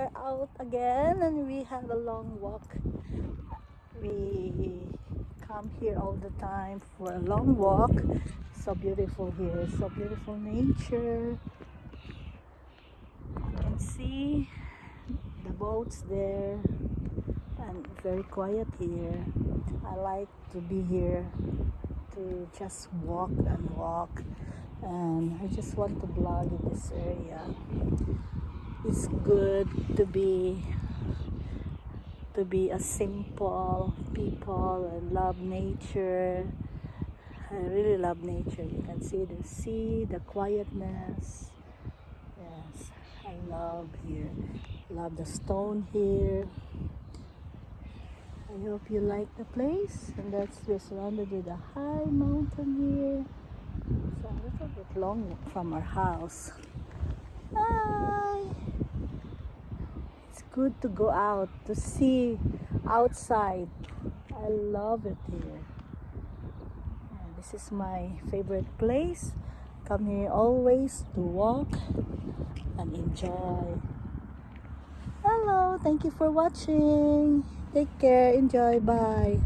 are out again and we have a long walk. We come here all the time for a long walk. So beautiful here, so beautiful nature. You can see the boats there and very quiet here. I like to be here to just walk and walk, and I just want to vlog in this area. It's good to be a simple people and love nature. I really love nature. You can see the sea, the quietness. Yes, I love here. Love the stone here. I hope you like the place. And we're surrounded with a high mountain here. It's a little bit long from our house. Hi! It's good to go out to see outside. I love it here. And this is my favorite place. Come here always to walk and enjoy. Hello, thank you for watching. Take care, enjoy, bye.